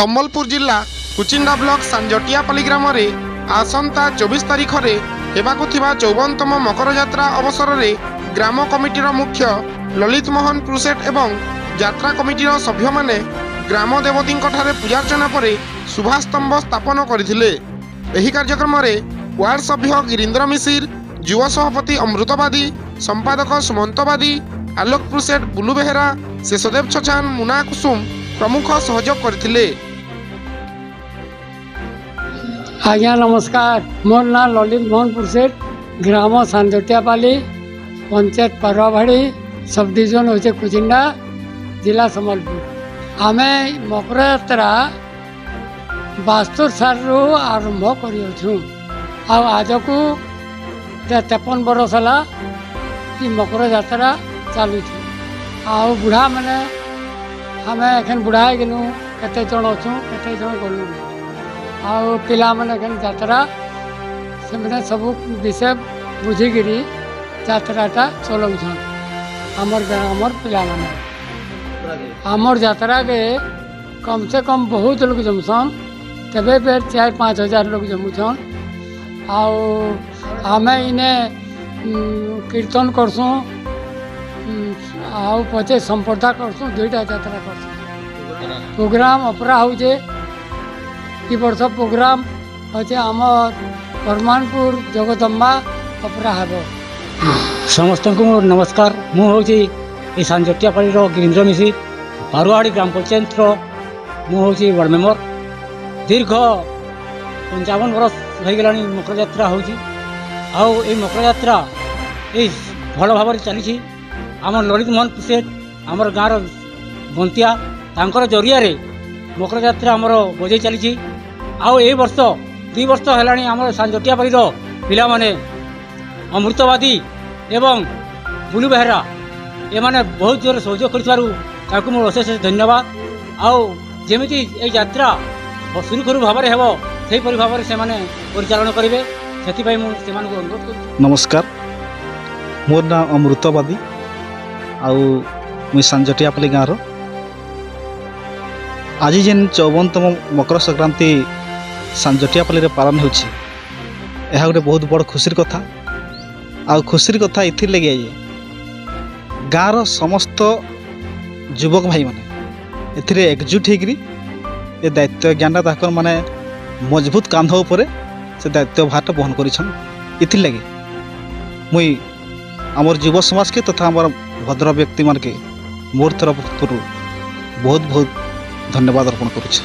ସମ୍ବଲପୁର ଜିଲ୍ଲା କୁଚିଣ୍ଡା ବ୍ଲକ ସାଞ୍ଜଟିଆପାଲି ଗ୍ରାମରେ ଆସନ୍ତା 24 ତାରିଖରେ ହେବାକୁ ଥିବା 54ତମ ମକର ଯାତ୍ରା ଅବସରରେ ଗ୍ରାମ କମିଟିର ମୁଖ୍ୟ ଲଳିତ ମୋହନ ପ୍ରୁସେଟ ଏବଂ ଯାତ୍ରା କମିଟିର ସଭ୍ୟମାନେ ଗ୍ରାମ ଦେବତୀଙ୍କଠାରେ ପୂଜାର୍ଚ୍ଚନା ପରେ ଶୁଭାସ୍ତମ୍ଭ ସ୍ଥାପନ କରିଥିଲେ। ଏହି କାର୍ଯ୍ୟକ୍ରମରେ ୱାର୍ଡ ସଭ୍ୟ ଗିରୀନ୍ଦ୍ର ମିସିର, ଯୁବ ସଭାପତି ଅମୃତବାଦୀ, ସମ୍ପାଦକ ସୁମନ୍ତବାଦୀ, ଆଲୋକ ପ୍ରୁସେଟ, ବୁଲୁ ବେହେରା, ଶେଷଦେବ ଛଛାନ, ମୁନା କୁସୁମ प्रमुख सहयोग करथिले। आज्ञा नमस्कार, मोर ना ललित मोहन प्रुसेट, ग्राम सानजटियापाली, पंचायत परवाड़ी, सब डिविजन होचे कुचिंडा, जिला सम्बलपुर। आमे मकर यात्रा 72 साल आरंभ करियो आज को 53 बरस है कि मकर यात्रा चालू आ बुढ़ा मैंने आमे एखन बुढ़ा गलु केते जन अच्छु केते जन गलु पिला माने एखन यात्रा से मैंने सब विषय बुझिकी यात्राटा चलाउछन। आमर ग्रामर पिला माने आमर यात्रा के कम से कम बहुत लोग जमसन, तबे बेर 4-5 हजार लोग जमुछन। आमे इने कीर्तन करसुँ आउ पचे संपर्दा करसुँ, 2टा यात्रा करसुँ। प्रोग्राम अपरा होचे कि वर्ष प्रोग्राम होचे आमर परमानपुर जगदम्बा अपरा हेबो। समस्त को नमस्कार, मु होची ए सानजटियापाली रो गिरीन्द्र मिसिर, बारुआड़ी ग्राम पंचायत रो मु होची वार्ड मेंबर। दीर्घ 55 बरस हो गलानी मकर यात्रा होची। आउ ए मकर यात्रा ए भल भाव चली। आमर ललित मोहन प्रुसेट आमर गाँव बंतिया तांकर जरिया मकर यात्रा आमर बजे चली। आउ ए वर्ष 2 वर्ष है आम सानजटियापाली पिला माने अमृतवादी एवं बुलू बेहेरा एमाने बहुत जोर सहयोग कर मोर अशेष धन्यवाद। आउ जमीती ए यात्रा सुरुखुरु भाव में हेब से भाव में से परिचालन करेंगे से अनुरोध कर। नमस्कार, मोर ना अमृतवादी आउ मुई सानजटियापाली गाँव आज जेन 54तम मकर संक्रांति सानजटियापाली पालन होछि, यह गोटे बहुत बड़ खुशी कथा। आउ खुशी कथा इथि लगे गाँव समस्त युवक भाई माने एथिरे एकजुट होकरी ए दायित्व ज्ञान ताकर माने मजबूत कांध उपरे से दायित्व भार बहन करिछन। इथि लगे मुई आमर युव समाज के तथा आमर भद्र व्यक्ति मान के मोर तरफ बहुत बहुत धन्यवाद अर्पण करुच्छे।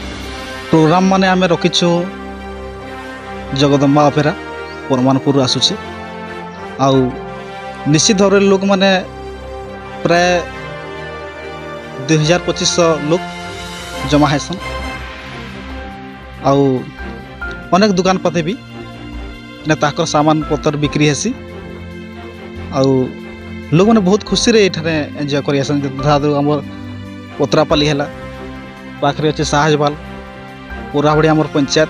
प्रोग्राम माने आमे रखिछु जगदम्बा अपेरा परमानपुर आसुचे। आउ निश्चित भाव लोक माने प्राय 2500 लोक जमा हैसन। आउ अनेक दुकान पाते भी ने ताकर सामान पतर बिक्री हेसी। आउ लोग मैंने बहुत खुशी रे एठाने एंजॉय करि आसन। आमर पत्रापाली है पाखे अच्छे साहजबाल पोराबड़ी आमर पंचायत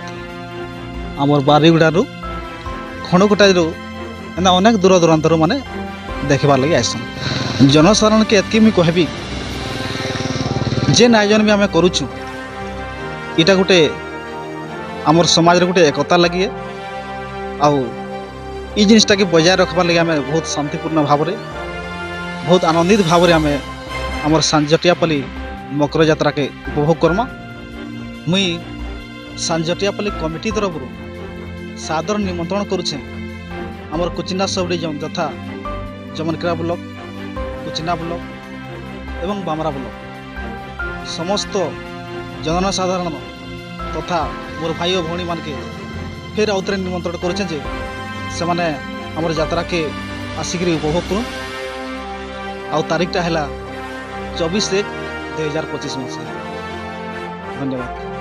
आमर बारीगुड़ा खणकोटा एना अनेक दूर दूरांतर माने देखबार लगे आसन। जनसाधारण के एतकी मुझे कहबी जेन आयोजन भी आम करुचु इटा गोटे आमर समाज रे गोटे एकता लगे। आउ ई जिनिसटा के बजाय रखबार लगे आम बहुत शांतिपूर्ण भाव में बहुत आनंदित भाव में आम आमर सानजटियापाली मकर यात्रा के उपभोग करमा। मुई सानजटियापाली कमिटी तरफ सादर निमंत्रण करुचे आमर कुचिंडा सब डिविजन तथा जमनकरा ब्लॉक, कुचिंडा ब्लॉक एवं बामरा ब्लॉक समस्त जनसाधारण तथा मोर भाई और भौणी मान के फिर आउथरे निमंत्रण करुचे जे से माने आमर यात्रा के आसिक उपभोग करूँ। आउ तारीखटा है 24/1/2025 मसीहा। धन्यवाद।